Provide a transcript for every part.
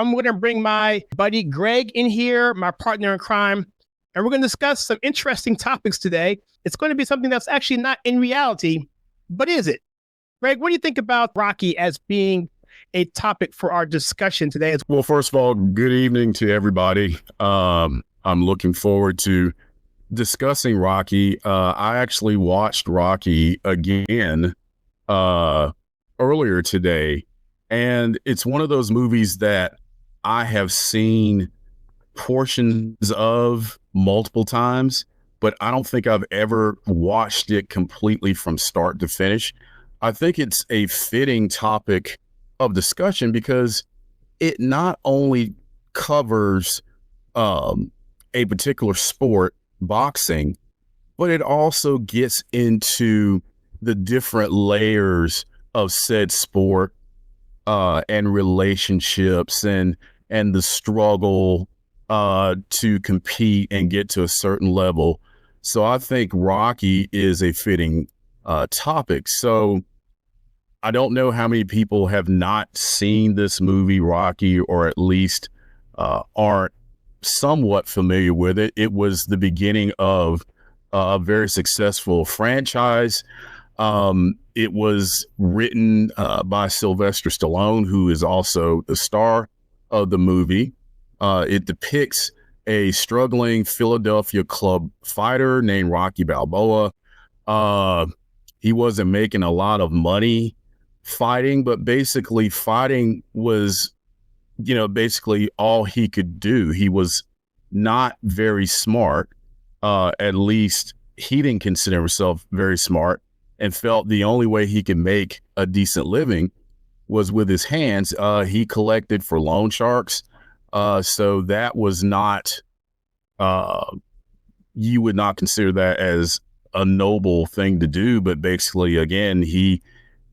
I'm going to bring my buddy Greg in here, my partner in crime, and we're going to discuss some interesting topics today. It's going to be something that's actually not in reality, but is it? Greg, what do you think about Rocky as being a topic for our discussion today? Well, first of all, good evening to everybody. I'm looking forward to discussing Rocky. I actually watched Rocky again earlier today, and it's one of those movies that I have seen portions of multiple times, but I don't think I've ever watched it completely from start to finish. I think it's a fitting topic of discussion because it not only covers a particular sport, boxing, but it also gets into the different layers of said sport and relationships and the struggle to compete and get to a certain level. So I think Rocky is a fitting topic. So I don't know how many people have not seen this movie, Rocky, or at least aren't somewhat familiar with it. It was the beginning of a very successful franchise. It was written by Sylvester Stallone, who is also the star of the movie. It depicts a struggling Philadelphia club fighter named Rocky Balboa. He wasn't making a lot of money fighting, but basically fighting was, basically all he could do. He was not very smart. At least he didn't consider himself very smart and felt the only way he could make a decent living was with his hands. He collected for loan sharks. So that was not, you would not consider that as a noble thing to do. But basically, again, he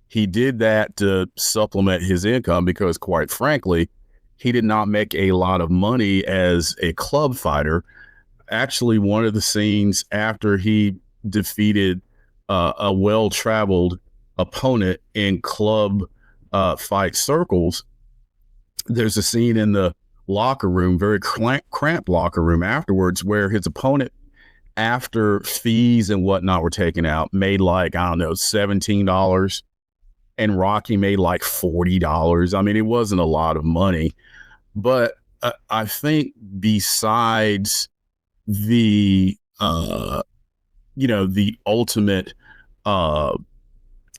did that to supplement his income because, quite frankly, he did not make a lot of money as a club fighter. Actually, one of the scenes after he defeated a well-traveled opponent in club fight circles, there's a scene in the locker room, very cramped locker room afterwards, where his opponent, after fees and whatnot were taken out, made like, I don't know, $17. And Rocky made like $40. I mean, it wasn't a lot of money, but I think besides the, the ultimate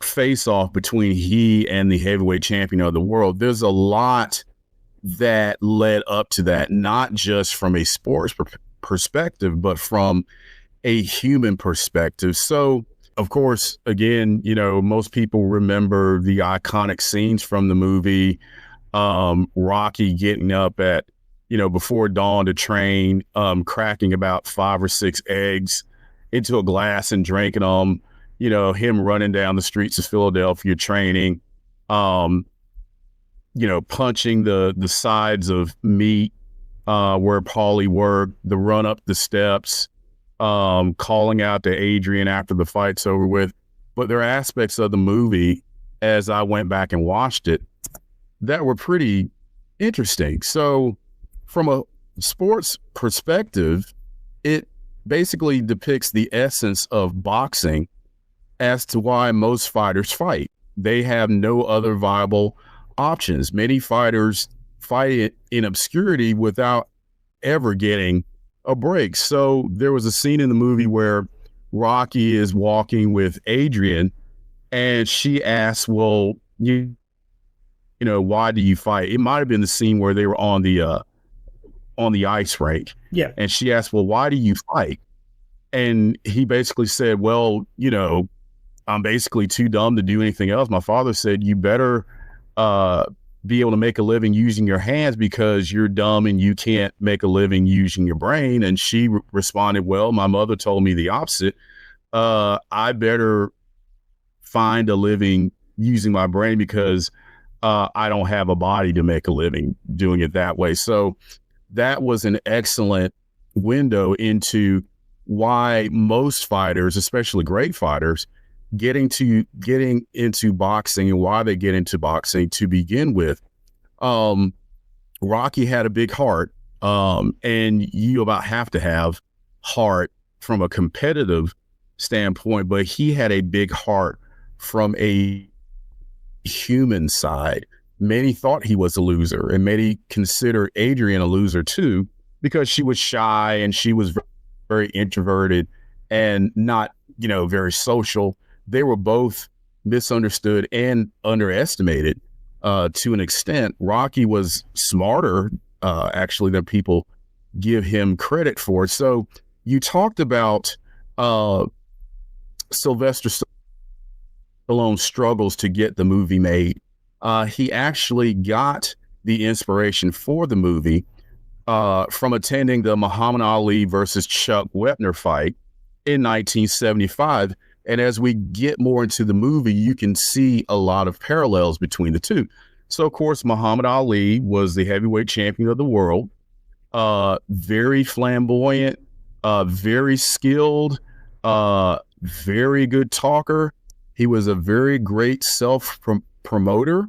face-off between he and the heavyweight champion of the world, there's a lot that led up to that, not just from a sports perspective, but from a human perspective. So, of course, again, most people remember the iconic scenes from the movie. Rocky getting up at, before dawn to train, cracking about 5 or 6 eggs into a glass and drinking them, him running down the streets of Philadelphia training, punching the sides of meat where Paulie worked, the run up the steps, calling out to Adrien after the fight's over with. But there are aspects of the movie, as I went back and watched it, that were pretty interesting. So from a sports perspective, it basically depicts the essence of boxing as to why most fighters fight. They have no other viable options. Many fighters fight in obscurity without ever getting a break. So there was a scene in the movie where Rocky is walking with Adrien, and she asks, well, why do you fight? It might have been the scene where they were on the ice rink. Yeah. And she asked, well, why do you fight? And he basically said, well, I'm basically too dumb to do anything else. My father said, you better be able to make a living using your hands because you're dumb and you can't make a living using your brain. And she responded, well, my mother told me the opposite. I better find a living using my brain because I don't have a body to make a living doing it that way. So that was an excellent window into why most fighters, especially great fighters, getting into boxing and why they get into boxing to begin with. Rocky had a big heart, and you about have to have heart from a competitive standpoint, but he had a big heart from a human side. Many thought he was a loser, and many considered Adrien a loser too, because she was shy and she was very introverted and not, very social. They were both misunderstood and underestimated to an extent. Rocky was smarter, actually, than people give him credit for. So you talked about Sylvester Stallone's struggles to get the movie made. He actually got the inspiration for the movie from attending the Muhammad Ali versus Chuck Wepner fight in 1975. And as we get more into the movie, you can see a lot of parallels between the two. So, of course, Muhammad Ali was the heavyweight champion of the world, very flamboyant, very skilled, very good talker. He was a very great self-promoter,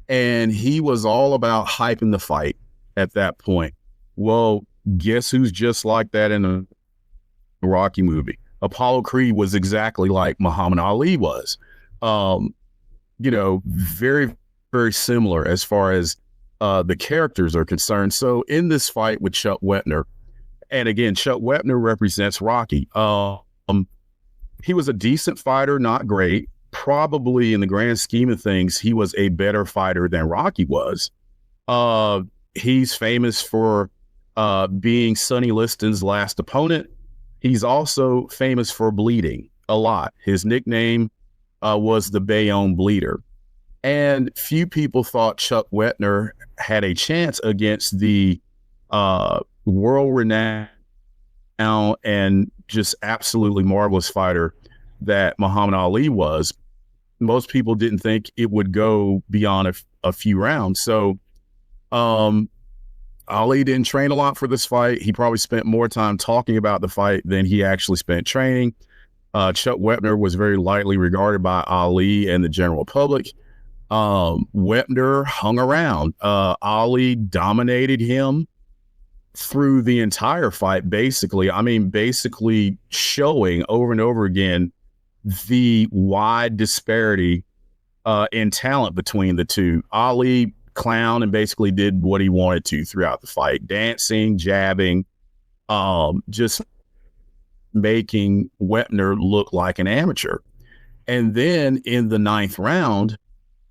and he was all about hyping the fight at that point. Well, guess who's just like that in the Rocky movie? Apollo Creed was exactly like Muhammad Ali was. Very, very similar as far as the characters are concerned. So in this fight with Chuck Wepner, and again, Chuck Wepner represents Rocky. He was a decent fighter, not great. Probably in the grand scheme of things, he was a better fighter than Rocky was. He's famous for being Sonny Liston's last opponent. He's also famous for bleeding a lot. His nickname was the Bayonne Bleeder. And few people thought Chuck Wepner had a chance against the world-renowned and just absolutely marvelous fighter that Muhammad Ali was. Most people didn't think it would go beyond a few rounds. So Ali didn't train a lot for this fight. He probably spent more time talking about the fight than he actually spent training. Chuck Wepner was very lightly regarded by Ali and the general public. Wepner hung around. Ali dominated him through the entire fight, basically. Basically showing over and over again the wide disparity in talent between the two. Ali clowned and basically did what he wanted to throughout the fight, dancing, jabbing, just making Wepner look like an amateur. And then in the 9th round,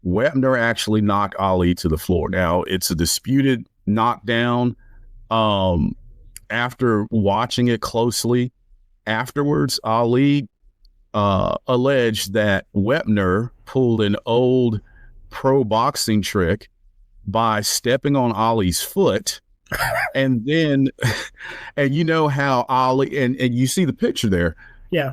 Wepner actually knocked Ali to the floor. Now, it's a disputed knockdown. After watching it closely afterwards, Ali alleged that Wepner pulled an old pro boxing trick by stepping on Ali's foot. And then, and you know how Ali, and you see the picture there. Yeah.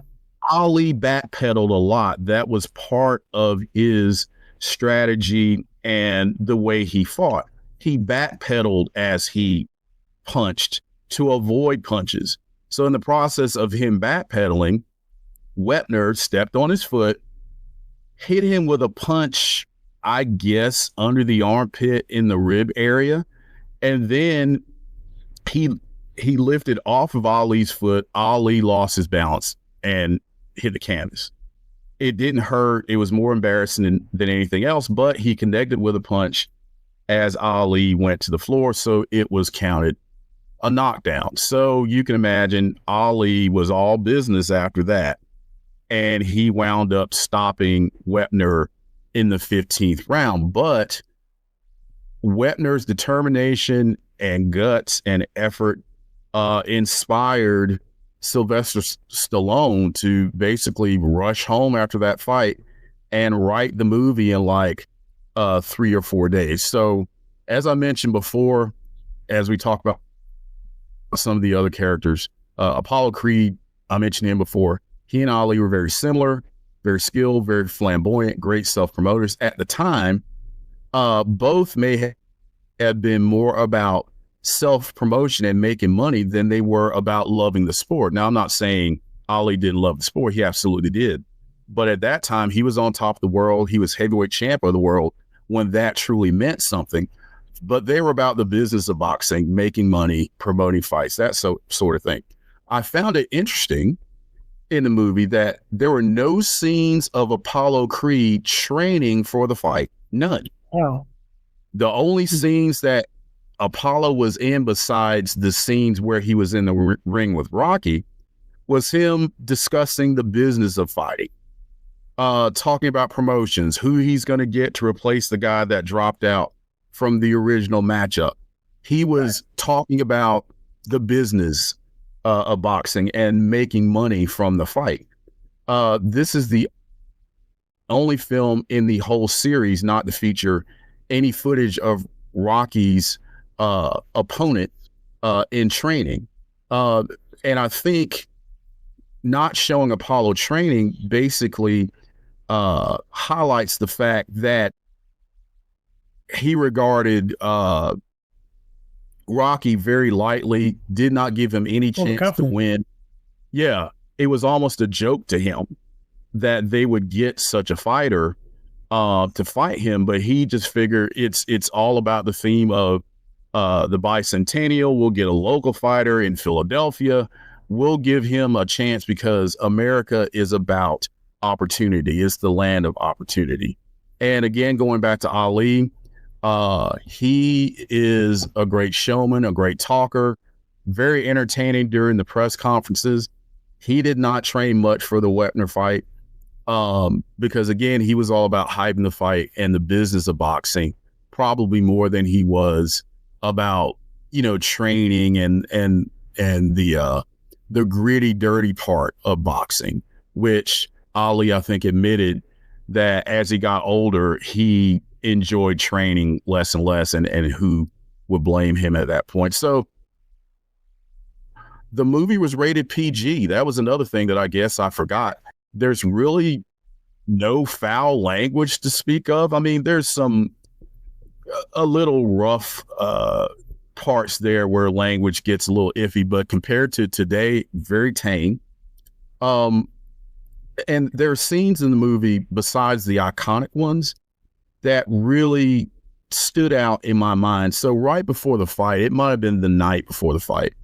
Ali backpedaled a lot. That was part of his strategy and the way he fought. He backpedaled as he punched to avoid punches. So in the process of him backpedaling, Wepner stepped on his foot, hit him with a punch, I guess, under the armpit in the rib area. And then he lifted off of Ali's foot. Ali lost his balance and hit the canvas. It didn't hurt. It was more embarrassing than anything else, but he connected with a punch as Ali went to the floor. So it was counted a knockdown. So you can imagine Ali was all business after that. And he wound up stopping Wepner in the 15th round. But Wepner's determination and guts and effort inspired Sylvester Stallone to basically rush home after that fight and write the movie in like 3 or 4 days. So as I mentioned before, as we talk about some of the other characters, Apollo Creed, I mentioned him before. He and Ali were very similar, very skilled, very flamboyant, great self-promoters. At the time, both may have been more about self-promotion and making money than they were about loving the sport. Now, I'm not saying Ali didn't love the sport. He absolutely did. But at that time, he was on top of the world. He was heavyweight champ of the world when that truly meant something. but they were about the business of boxing, making money, promoting fights, that sort of thing. I found it interesting in the movie that there were no scenes of Apollo Creed training for the fight. None. Oh. The only scenes that Apollo was in, besides the scenes where he was in the ring with Rocky, was him discussing the business of fighting, talking about promotions, who he's going to get to replace the guy that dropped out from the original matchup. He was talking about the business of boxing and making money from the fight. This is the only film in the whole series not to feature any footage of Rocky's opponent in training. And I think not showing Apollo training basically highlights the fact that he regarded Rocky very lightly, did not give him any chance to win. Yeah, it was almost a joke to him that they would get such a fighter to fight him, but he just figured it's all about the theme of the bicentennial. We'll get a local fighter in Philadelphia. We'll give him a chance because America is about opportunity. It's the land of opportunity. And again, going back to Ali, he is a great showman, a great talker, very entertaining during the press conferences. He did not train much for the Wepner fight because, again, he was all about hyping the fight and the business of boxing, probably more than he was about, training and the gritty, dirty part of boxing, which Ali, I think, admitted that as he got older, he enjoyed training less and less, and who would blame him at that point. So the movie was rated PG. That was another thing that I guess I forgot. There's really no foul language to speak of. I mean, there's a little rough parts there where language gets a little iffy, but compared to today, very tame. And there are scenes in the movie besides the iconic ones that really stood out in my mind. So right before the fight, it might have been the night before the fight,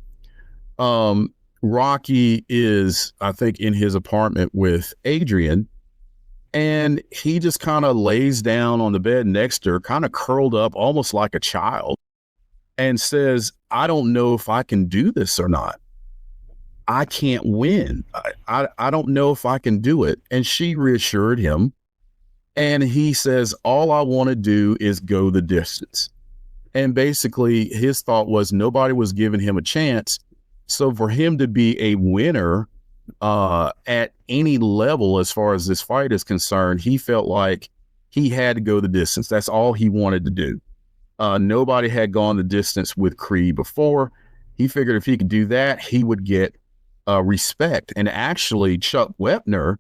Rocky is, I think, in his apartment with Adrien, and he just kind of lays down on the bed next to her, kind of curled up, almost like a child, and says, I don't know if I can do this or not. I can't win. I don't know if I can do it. And she reassured him. And he says, all I want to do is go the distance. And basically his thought was nobody was giving him a chance. So for him to be a winner at any level, as far as this fight is concerned, he felt like he had to go the distance. That's all he wanted to do. Nobody had gone the distance with Creed before. He figured if he could do that, he would get respect. And actually, Chuck Wepner,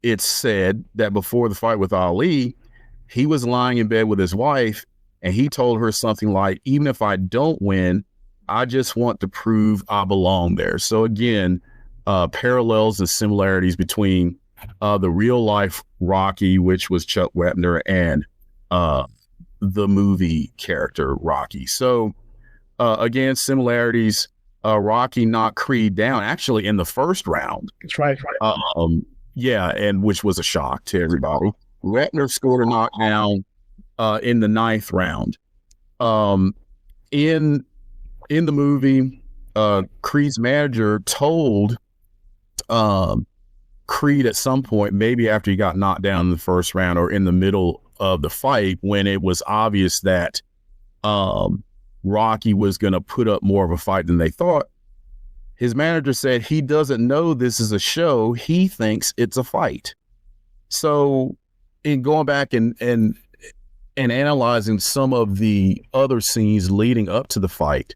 it's said that before the fight with Ali, he was lying in bed with his wife, and he told her something like, even if I don't win, I just want to prove I belong there. So again, parallels and similarities between the real life Rocky, which was Chuck Wepner, and the movie character Rocky. So again, similarities. Rocky knocked Creed down actually in the first round. That's right. Yeah, and which was a shock to everybody. Wepner scored a knockdown in the 9th round. In the movie, Creed's manager told Creed at some point, maybe after he got knocked down in the first round or in the middle of the fight, when it was obvious that Rocky was going to put up more of a fight than they thought, his manager said he doesn't know this is a show. He thinks it's a fight. So in going back and analyzing some of the other scenes leading up to the fight,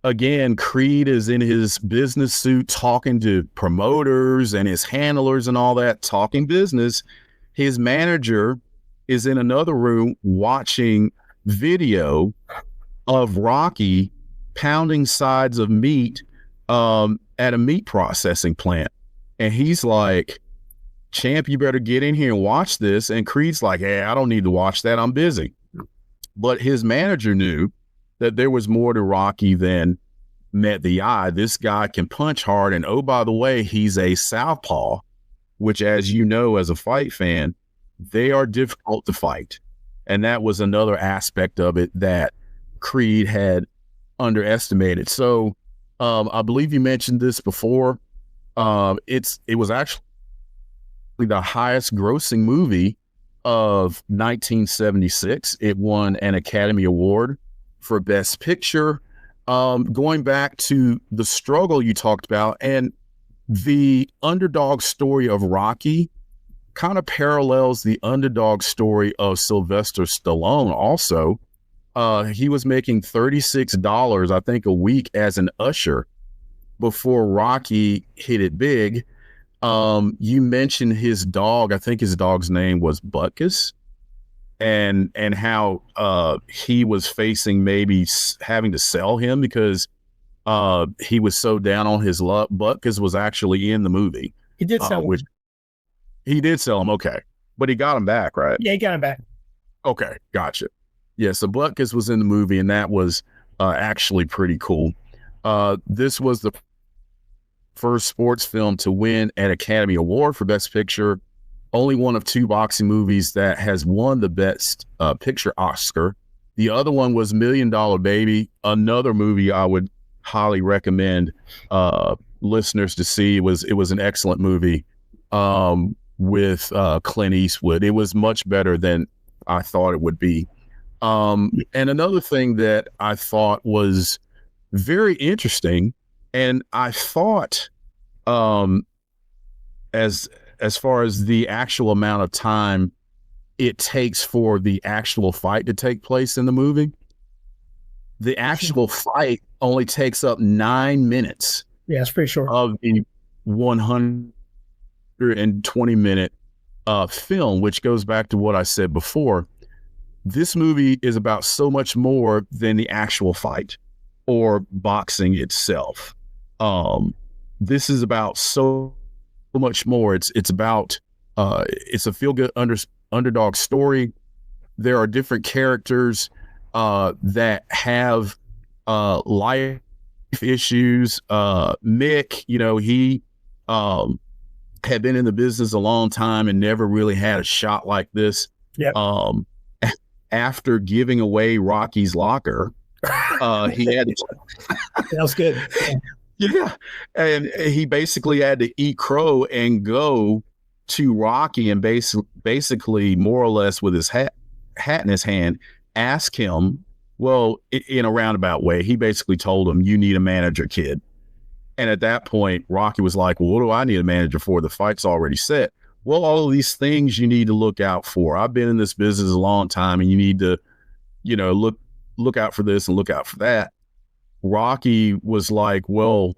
again, Creed is in his business suit talking to promoters and his handlers and all that, talking business. His manager is in another room watching video of Rocky pounding sides of meat at a meat processing plant. And he's like, champ, you better get in here and watch this. And Creed's like, hey, I don't need to watch that. I'm busy. But his manager knew that there was more to Rocky than met the eye. This guy can punch hard. And oh, by the way, he's a southpaw, which, as you know, as a fight fan, they are difficult to fight. And that was another aspect of it that Creed had underestimated. So I believe you mentioned this before. It was actually the highest grossing movie of 1976. It won an Academy Award for Best Picture. Going back to the struggle you talked about, and the underdog story of Rocky kind of parallels the underdog story of Sylvester Stallone also. He was making $36, I think, a week as an usher before Rocky hit it big. You mentioned his dog. I think his dog's name was Butkus, and how he was facing maybe having to sell him because he was so down on his luck. Butkus was actually in the movie. He did sell him. He did sell him, okay. But he got him back, right? Yeah, he got him back. Okay, gotcha. Yeah, so Butkus was in the movie, and that was actually pretty cool. This was the first sports film to win an Academy Award for Best Picture. Only one of two boxing movies that has won the Best Picture Oscar. The other one was $1 Million Baby, another movie I would highly recommend listeners to see. It was an excellent movie with Clint Eastwood. It was much better than I thought it would be. And another thing that I thought was very interesting, and I thought as far as the actual amount of time it takes for the actual fight to take place in the movie, the actual fight only takes up 9 minutes. Yeah, it's pretty short. Of the 120-minute film, which goes back to what I said before. This movie is about so much more than the actual fight or boxing itself. This is about so much more. It's about it's a feel-good underdog story. There are different characters that have life issues. Mick, he had been in the business a long time and never really had a shot like this. Yep. After giving away Rocky's locker, he had that was good. Yeah. And he basically had to eat crow and go to Rocky and basically more or less with his hat in his hand, ask him, well, in a roundabout way, he basically told him, you need a manager, kid. And at that point, Rocky was like, well, what do I need a manager for? The fight's already set. Well, all of these things you need to look out for. I've been in this business a long time, and you need to, look out for this and look out for that. Rocky was like, well,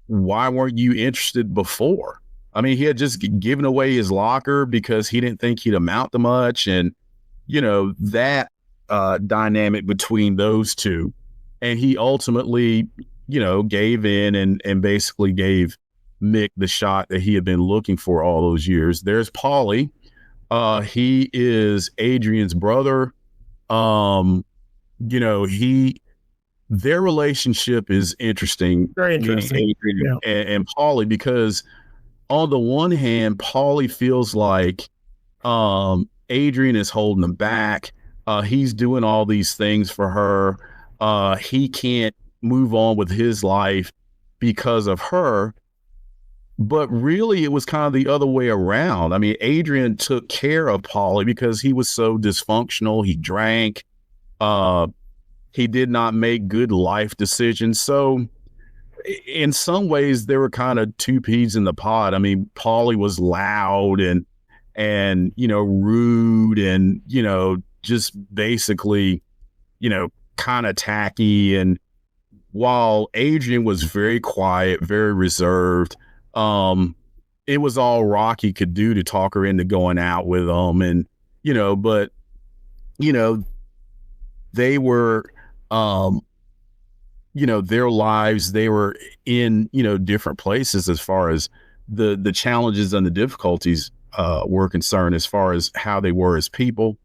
why weren't you interested before? I mean, he had just given away his locker because he didn't think he'd amount to much. And, that dynamic between those two. And he ultimately, gave in and basically gave Mick the shot that he had been looking for all those years. There's Paulie. He is Adrian's brother. Their relationship is interesting. Very interesting. Adrian and Paulie, because on the one hand, Paulie feels like Adrien is holding him back. He's doing all these things for her. He can't move on with his life because of her. But really, it was kind of the other way around. I mean, Adrien took care of Paulie because he was so dysfunctional. He drank. He did not make good life decisions. So in some ways, there were kind of two peas in the pod. I mean, Paulie was loud and rude and, just basically, kind of tacky. And while Adrien was very quiet, very reserved, it was all Rocky could do to talk her into going out with him. And, but, they were, their lives, they were in, different places as far as the challenges and the difficulties were concerned, as far as how they were as people.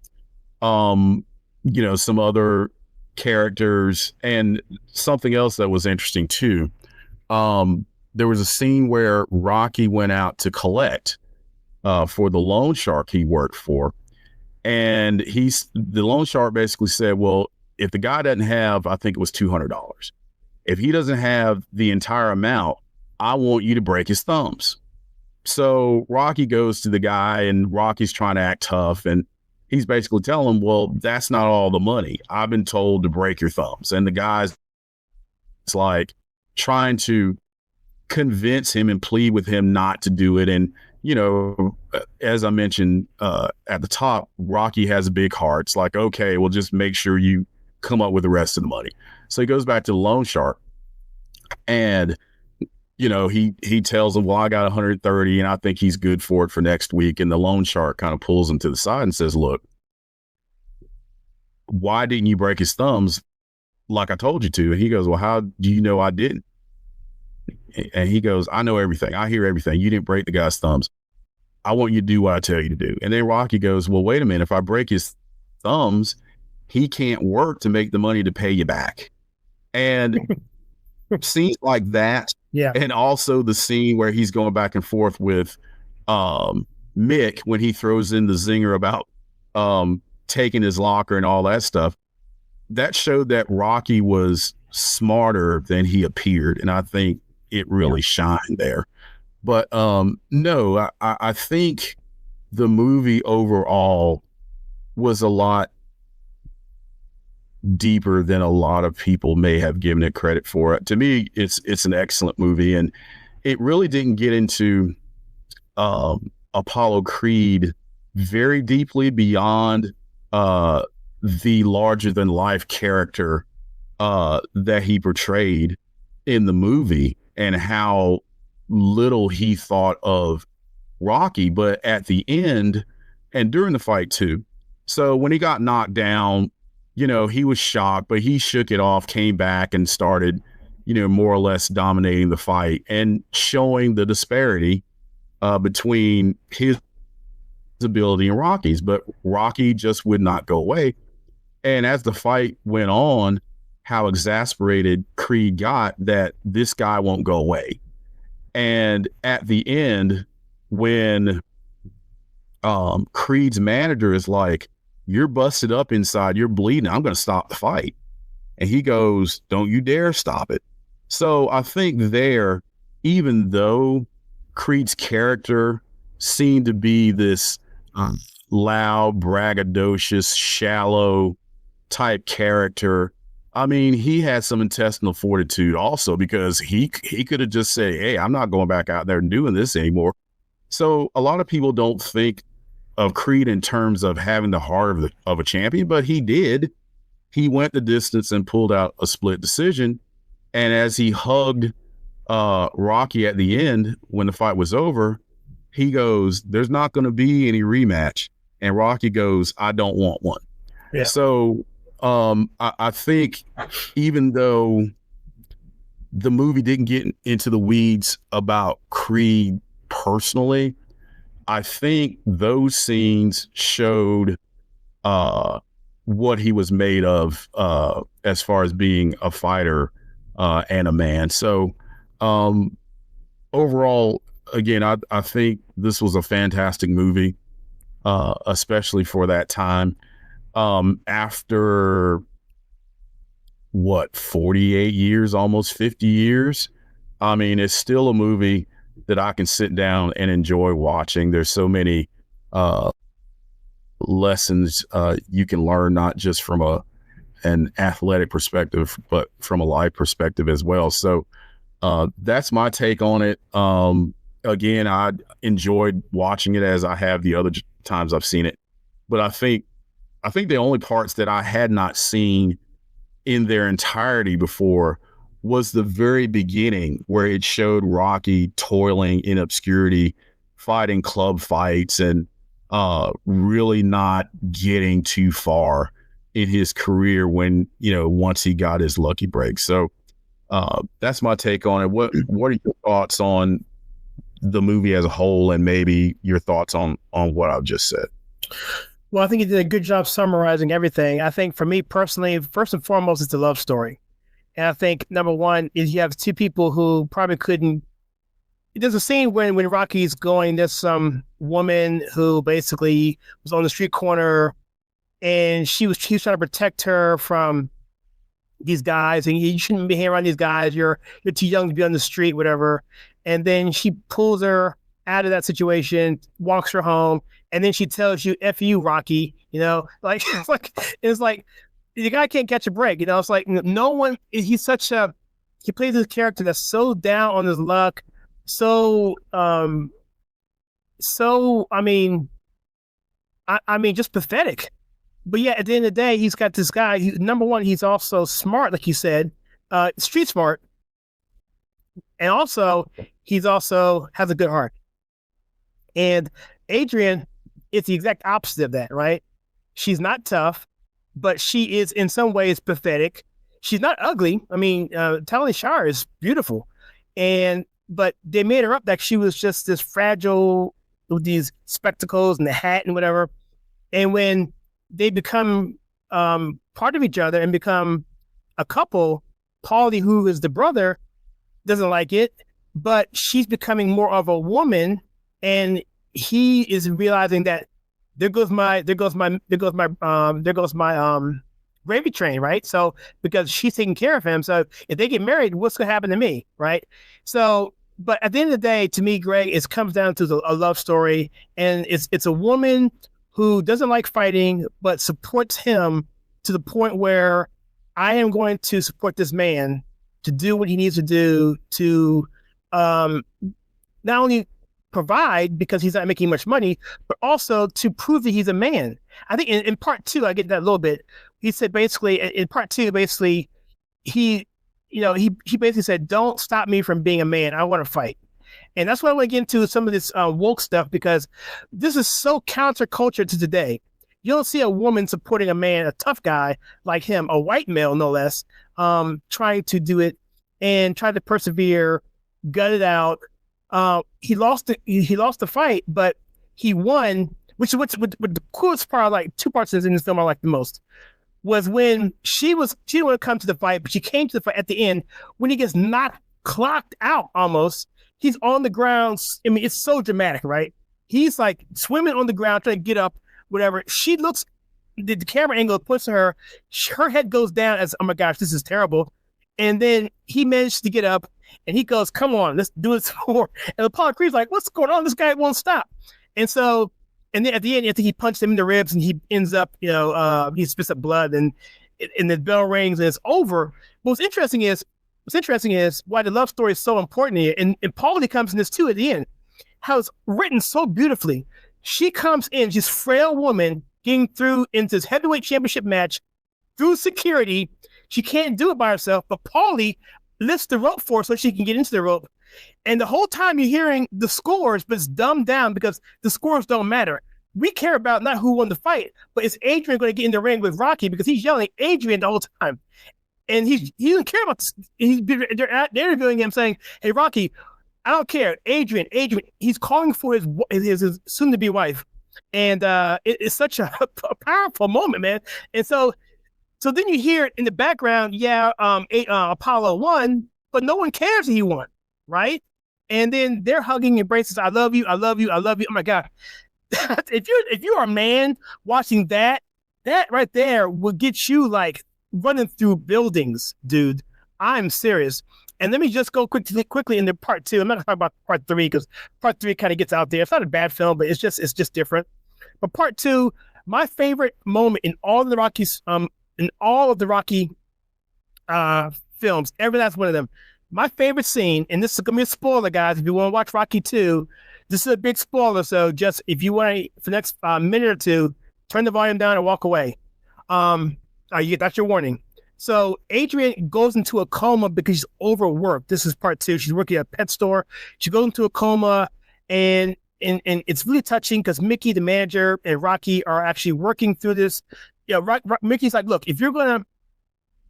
some other characters, and something else that was interesting too. There was a scene where Rocky went out to collect for the loan shark he worked for. And the loan shark basically said, well, if the guy doesn't have, I think it was $200, if he doesn't have the entire amount, I want you to break his thumbs. So Rocky goes to the guy, and Rocky's trying to act tough. And he's basically telling him, well, that's not all the money. I've been told to break your thumbs. And the guy's like trying to convince him and plead with him not to do it. And, as I mentioned at the top, Rocky has a big heart. It's like, okay, well, just make sure you come up with the rest of the money. So he goes back to the loan shark, and he tells him, well, I got 130 and I think he's good for it for next week. And the loan shark kind of pulls him to the side and says, look, why didn't you break his thumbs like I told you to? And he goes, well, how do you know I didn't? And he goes, I know everything. I hear everything. You didn't break the guy's thumbs. I want you to do what I tell you to do. And then Rocky goes, well, wait a minute. If I break his thumbs, he can't work to make the money to pay you back. And scenes like that. Yeah. And also the scene where he's going back and forth with Mick when he throws in the zinger about taking his locker and all that stuff. That showed that Rocky was smarter than he appeared. And I think it really shined there. But no, I think the movie overall was a lot deeper than a lot of people may have given it credit for. To me, it's an excellent movie, and it really didn't get into Apollo Creed very deeply beyond the larger than life character that he portrayed in the movie, and how little he thought of Rocky. But at the end and during the fight too, so when he got knocked down, he was shocked, but he shook it off, came back and started, more or less dominating the fight and showing the disparity between his ability and Rocky's. But Rocky just would not go away. And as the fight went on, how exasperated Creed got that this guy won't go away. And at the end, when Creed's manager is like, you're busted up inside, you're bleeding, I'm going to stop the fight. And he goes, don't you dare stop it. So I think there, even though Creed's character seemed to be this loud, braggadocious, shallow type character, I mean, he had some intestinal fortitude also, because he could have just said, hey, I'm not going back out there and doing this anymore. So a lot of people don't think of Creed in terms of having the heart of a champion, but he did. He went the distance and pulled out a split decision. And as he hugged Rocky at the end, when the fight was over, he goes, there's not going to be any rematch. And Rocky goes, I don't want one. Yeah. So I think even though the movie didn't get into the weeds about Creed personally, I think those scenes showed what he was made of as far as being a fighter and a man. So overall, again, I think this was a fantastic movie, especially for that time. After 48 years, almost 50 years, I mean, it's still a movie that I can sit down and enjoy watching. There's so many lessons you can learn, not just from an athletic perspective, but from a life perspective as well. So that's my take on it. Again, I enjoyed watching it as I have the other times I've seen it. But I think the only parts that I had not seen in their entirety before was the very beginning, where it showed Rocky toiling in obscurity, fighting club fights, and really not getting too far in his career when, once he got his lucky break. So that's my take on it. What are your thoughts on the movie as a whole, and maybe your thoughts on what I've just said? Well, I think you did a good job summarizing everything. I think for me personally, first and foremost, it's a love story. And I think number one is you have two people who probably couldn't. There's a scene when Rocky's going, there's some woman who basically was on the street corner and he was trying to protect her from these guys, and you shouldn't be hanging around these guys. You're too young to be on the street, whatever. And then she pulls her out of that situation, walks her home, and then she tells you, "F you, Rocky." Like it's like the guy can't catch a break. It's like no one. He plays this character that's so down on his luck, so I mean, just pathetic. But yeah, at the end of the day, he's got this guy. Number one, he's also smart, like you said, street smart, and also he's also has a good heart. And Adrian is the exact opposite of that, right? She's not tough, but she is in some ways pathetic. She's not ugly. Talia Shire is beautiful, but they made her up that she was just this fragile with these spectacles and the hat and whatever. And when they become part of each other and become a couple, Paulie, who is the brother, doesn't like it, but she's becoming more of a woman, and he is realizing that there goes my gravy train, right? So because she's taking care of him, so if they get married, what's gonna happen to me, right? So, but at the end of the day, to me, Greg, it comes down to a love story, and it's a woman who doesn't like fighting, but supports him to the point where I am going to support this man to do what he needs to do to not only provide because he's not making much money, but also to prove that he's a man. I think in part two, I get that a little bit. He said basically in part two, he basically said, "Don't stop me from being a man. I want to fight." And that's why I want to get into some of this woke stuff, because this is so counterculture to today. You don't see a woman supporting a man, a tough guy like him, a white male, no less, trying to do it and try to persevere, gut it out. He lost the fight, but he won, which is what the coolest part, like two parts in this film I like the most, was when she didn't want to come to the fight, but she came to the fight at the end when he gets clocked out almost. He's on the ground. It's so dramatic, right? He's like swimming on the ground, trying to get up, whatever. She looks, the camera angle puts her head goes down as, oh my gosh, this is terrible. And then he managed to get up and he goes, "Come on, let's do it some more." And Apollo Creed's like, "What's going on? This guy won't stop." And so, and then at the end, I think he punched him in the ribs and he ends up, he spits up blood and the bell rings and it's over. What's interesting is why the love story is so important here. And Paulie comes in this too at the end. How it's written so beautifully. She comes in, she's a frail woman getting through into this heavyweight championship match through security. She can't do it by herself, but Paulie lifts the rope for her so she can get into the rope. And the whole time you're hearing the scores, but it's dumbed down because the scores don't matter. We care about not who won the fight, but is Adrien going to get in the ring with Rocky, because he's yelling Adrien the whole time. And he doesn't care about this. They're interviewing him saying, "Hey, Rocky, I don't care. Adrien." He's calling for his soon-to-be wife. And it's such a powerful moment, man. And so then you hear it in the background, Apollo won, but no one cares that he won, right? And then they're hugging, embraces, "I love you, I love you, I love you." Oh my God. If you're a man watching that right there will get you like running through buildings, dude. I'm serious. And let me just go quickly into part two. I'm not gonna talk about part three because part three kind of gets out there. It's not a bad film, but it's just different. But part two, my favorite moment in all of the Rockies, films, every last one of them. My favorite scene, and this is gonna be a spoiler, guys. If you want to watch Rocky 2, this is a big spoiler. So just if you want to, for the next minute or two, turn the volume down and walk away. That's your warning. So Adrien goes into a coma because she's overworked. This is part two. She's working at a pet store. She goes into a coma, and it's really touching because Mickey, the manager, and Rocky are actually working through this. Mickey's like, "Look, if you're gonna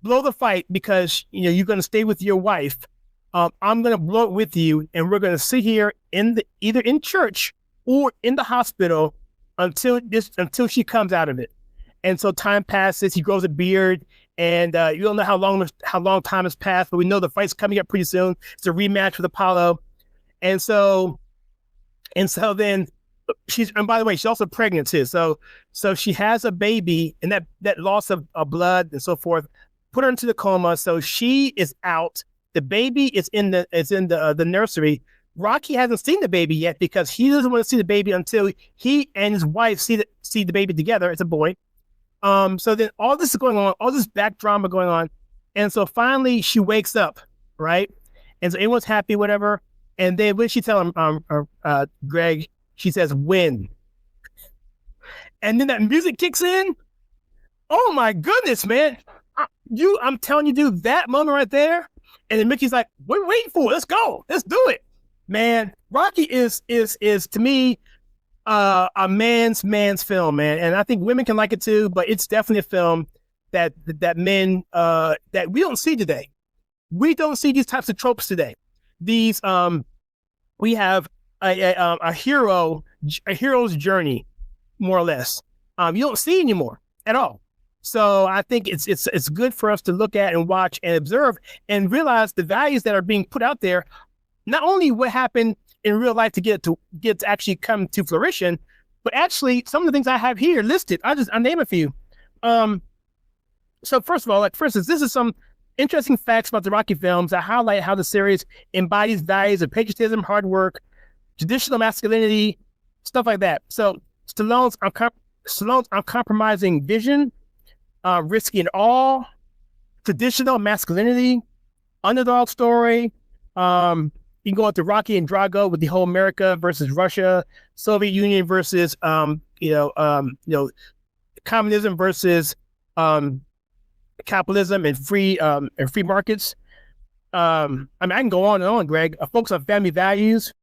blow the fight because you're gonna stay with your wife, I'm gonna blow it with you, and we're gonna sit here either in church or in the hospital until she comes out of it. And so time passes. He grows a beard, and you don't know how long time has passed, but we know the fight's coming up pretty soon. It's a rematch with Apollo, and so then and by the way, she's also pregnant too. So she has a baby, and that loss of blood and so forth put her into the coma. So she is out. The baby is in the nursery. Rocky hasn't seen the baby yet because he doesn't want to see the baby until he and his wife see the baby together. It's a boy. So then all this is going on, all this back drama going on. And so finally she wakes up, right? And so everyone's happy, whatever. And then when she tell him, Greg, she says, win. And then that music kicks in. Oh my goodness, man. I'm telling you, dude, that moment right there. And then Mickey's like, we're waiting for it. Let's go. Let's do it. Man, Rocky is to me a man's film, man. And I think women can like it too, but it's definitely a film that men that we don't see today. We don't see these types of tropes today. These we have a hero's journey, more or less. You don't see anymore at all. So I think it's good for us to look at and watch and observe and realize the values that are being put out there. Not only what happened in real life to get to actually come to fruition, but actually some of the things I have here listed. I name a few. So first of all, for instance, this is some interesting facts about the Rocky films that highlight how the series embodies values of patriotism, hard work, traditional masculinity, stuff like that. So Stallone's uncompromising vision, risking it all, traditional masculinity, underdog story. You can go into Rocky and Drago with the whole America versus Russia, Soviet Union versus communism versus capitalism and free markets. I can go on and on, Greg. Focus on family values.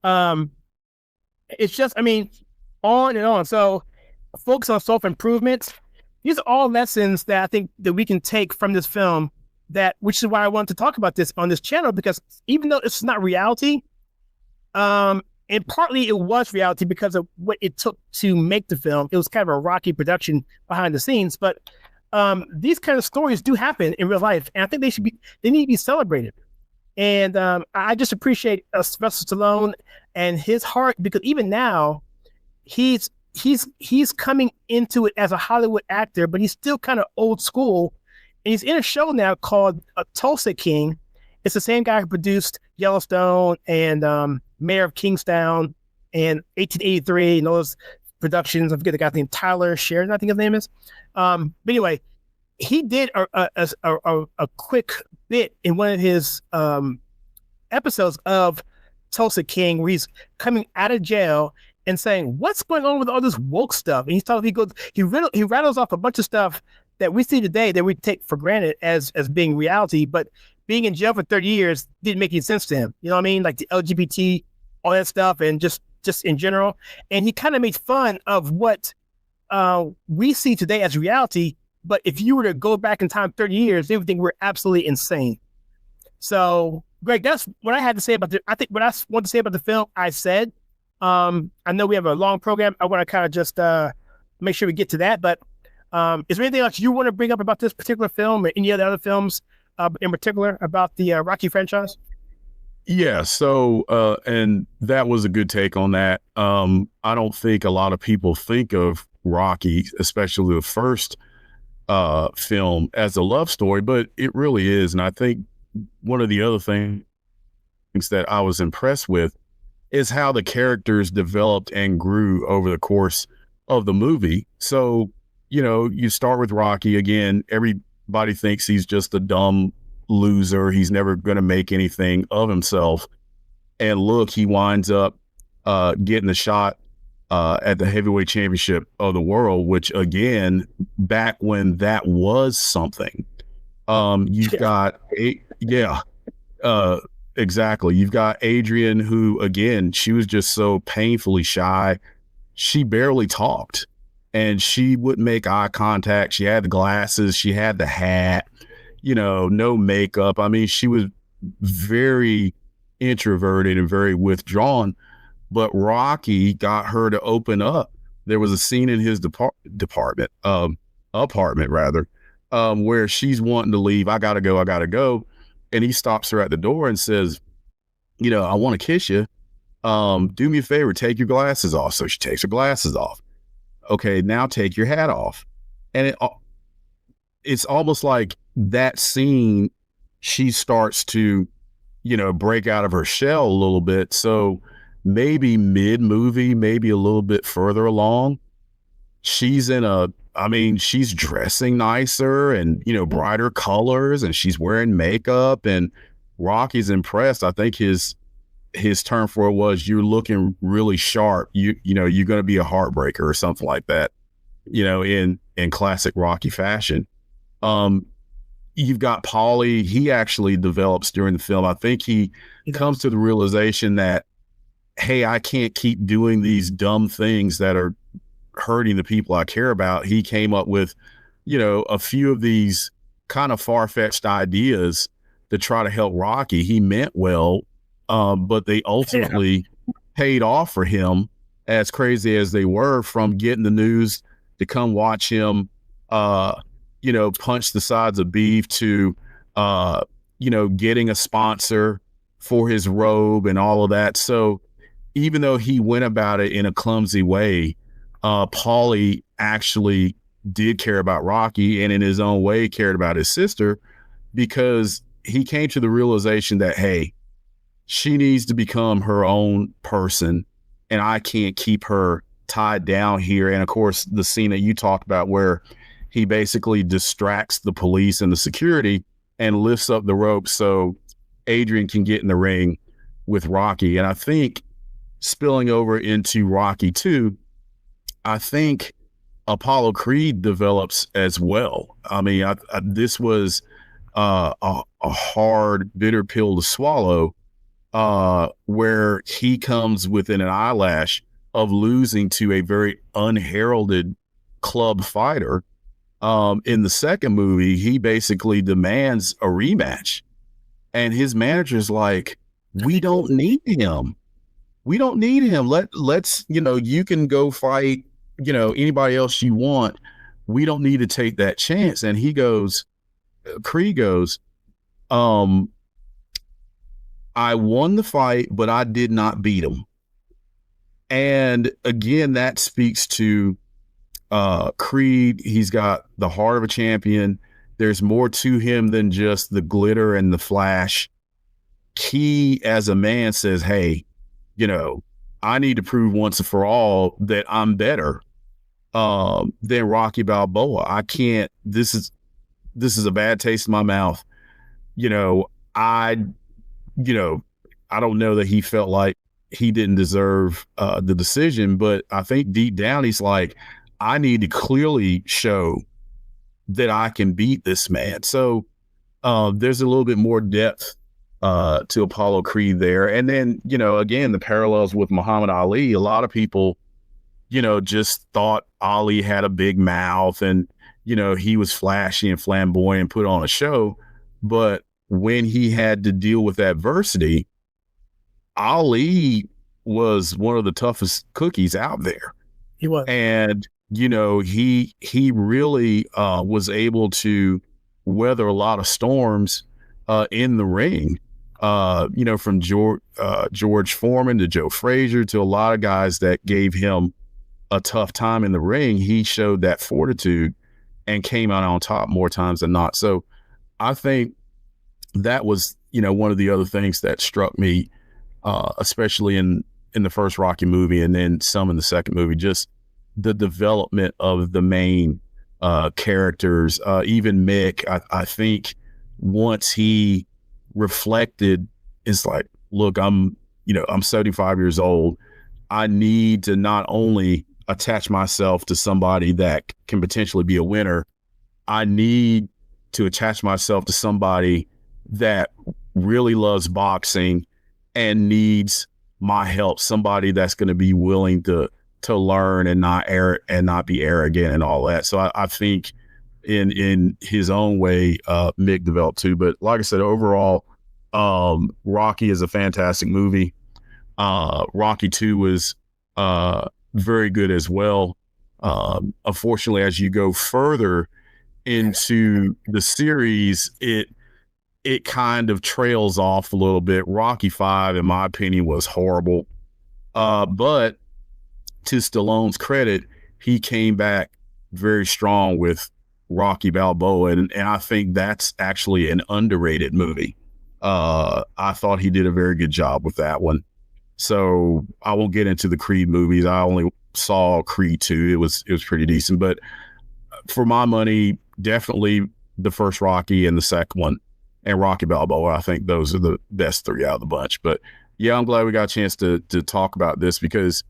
It's just, on and on. So focus on self-improvement. These are all lessons that I think that we can take from this film, which is why I wanted to talk about this on this channel, because even though it's not reality, and partly it was reality because of what it took to make the film. It was kind of a Rocky production behind the scenes, but these kind of stories do happen in real life, and I think they need to be celebrated. And I just appreciate Sylvester Stallone and his heart, because even now he's coming into it as a Hollywood actor, but he's still kind of old school. And he's in a show now called Tulsa King. It's the same guy who produced Yellowstone and Mayor of Kingstown and 1883 and all those productions. I forget the guy's name, Tyler Sheridan, I think his name is. But anyway, he did a quick bit in one of his episodes of Tulsa King where he's coming out of jail and saying, what's going on with all this woke stuff? And he rattles off a bunch of stuff that we see today that we take for granted as being reality, but being in jail for 30 years didn't make any sense to him. You know what I mean? Like the LGBT, all that stuff, and just in general. And he kind of made fun of what we see today as reality, but if you were to go back in time 30 years, they would think we're absolutely insane. So, Greg, that's what I had to say about I think what I want to say about the film, I said. I know we have a long program. I want to kind of just make sure we get to that, but is there anything else you want to bring up about this particular film or any other films in particular about the Rocky franchise? Yeah. So, and that was a good take on that. I don't think a lot of people think of Rocky, especially the first film, as a love story, but it really is. And I think one of the other things that I was impressed with is how the characters developed and grew over the course of the movie. So, you start with Rocky again. Everybody thinks he's just a dumb loser. He's never going to make anything of himself. And look, he winds up getting the shot at the heavyweight championship of the world, which again, back when that was something. Exactly. You've got Adrien, who again, she was just so painfully shy. She barely talked. And she wouldn't make eye contact. She had the glasses. She had the hat, no makeup. She was very introverted and very withdrawn. but Rocky got her to open up. There was a scene in his apartment rather, where she's wanting to leave. I gotta go. And he stops her at the door and says, I want to kiss you. Do me a favor, take your glasses off. So she takes her glasses off. Okay, now take your hat off. And it's almost like that scene, she starts to, break out of her shell a little bit. So maybe mid-movie, maybe a little bit further along, she's she's dressing nicer and, brighter colors, and she's wearing makeup, and Rocky's impressed. I think his term for it was, you're looking really sharp. You're going to be a heartbreaker or something like that, in classic Rocky fashion. You've got Paulie. He actually develops during the film. I think he comes to the realization that, hey, I can't keep doing these dumb things that are hurting the people I care about. He came up with, a few of these kind of far-fetched ideas to try to help Rocky. He meant well, but they ultimately paid off for him, as crazy as they were, from getting the news to come watch him, punch the sides of beef to, getting a sponsor for his robe and all of that. So even though he went about it in a clumsy way, Paulie actually did care about Rocky, and in his own way cared about his sister, because he came to the realization that, hey, she needs to become her own person, and I can't keep her tied down here. And of course, the scene that you talked about where he basically distracts the police and the security and lifts up the rope so Adrien can get in the ring with Rocky. And I think spilling over into Rocky 2, I think Apollo Creed develops as well. I mean, this was a hard, bitter pill to swallow, where he comes within an eyelash of losing to a very unheralded club fighter. In the second movie, he basically demands a rematch, and his manager's like, we don't need him. We don't need him. Let's, you can go fight, anybody else you want. We don't need to take that chance. And Creed goes, I won the fight, but I did not beat him. And again, that speaks to Creed. He's got the heart of a champion. There's more to him than just the glitter and the flash. He, as a man, says, hey, I need to prove once and for all that I'm better than Rocky Balboa. I can't, this is a bad taste in my mouth. I don't know that he felt like he didn't deserve the decision, but I think deep down he's like, I need to clearly show that I can beat this man. So there's a little bit more depth to Apollo Creed there. And then, again, the parallels with Muhammad Ali. A lot of people, just thought Ali had a big mouth and, he was flashy and flamboyant and put on a show. But when he had to deal with adversity, Ali was one of the toughest cookies out there. He was. And, he really was able to weather a lot of storms in the ring. From George Foreman to Joe Frazier to a lot of guys that gave him a tough time in the ring. He showed that fortitude and came out on top more times than not. So I think that was, one of the other things that struck me, especially in the first Rocky movie and then some in the second movie, just the development of the main characters. Even Mick, I think once he reflected, it's like, look, I'm 75 years old. I need to not only attach myself to somebody that can potentially be a winner, I need to attach myself to somebody that really loves boxing and needs my help, somebody that's going to be willing to learn and not be arrogant and all that. So I think in his own way, Mick developed too. But like I said, overall, Rocky is a fantastic movie. Rocky 2 was very good as well. Unfortunately, as you go further into the series, it kind of trails off a little bit. Rocky 5, in my opinion, was horrible. But to Stallone's credit, he came back very strong with Rocky Balboa, and I think that's actually an underrated movie. I thought he did a very good job with that one. So I won't get into the Creed movies. I only saw Creed 2. It was pretty decent, but for my money, definitely the first Rocky and the second one, and Rocky Balboa. I think those are the best three out of the bunch. But yeah, I'm glad we got a chance to talk about this, because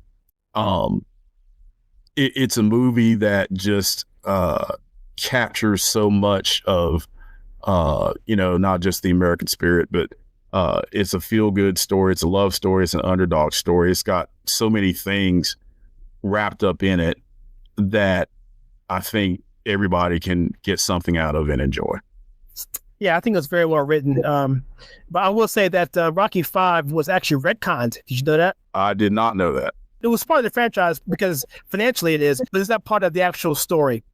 it's a movie that just captures so much of not just the American spirit, but it's a feel-good story. It's a love story. It's an underdog story. It's got so many things wrapped up in it that I think everybody can get something out of and enjoy. Yeah, I think it's very well written. But I will say that Rocky 5 was actually retconned. Did you know that? I did not know that. It was part of the franchise because financially it is, but it's not part of the actual story.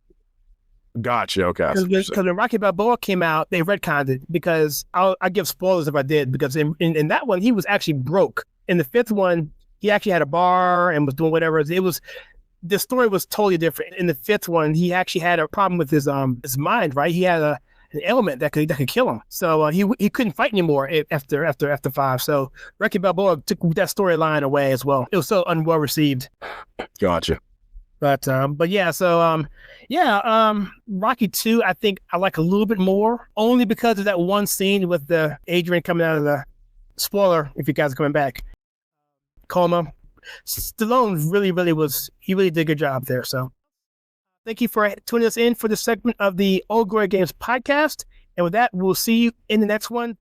Gotcha. Okay. Because when Rocky Balboa came out, they retconned it, because I give spoilers if I did, because in that one, he was actually broke. In the fifth one, he actually had a bar and was doing whatever. The story was totally different. In the fifth one, he actually had a problem with his mind, right? He had an ailment that could kill him. So he couldn't fight anymore after 5. So Rocky Balboa took that storyline away as well. It was so unwell received. Gotcha. But yeah, so Rocky 2, I think I like a little bit more, only because of that one scene with the Adrien coming out of the, spoiler if you guys are coming back, Coma. Stallone really did a good job there. So thank you for tuning us in for this segment of the Old Glory Games podcast. And with that, we'll see you in the next one.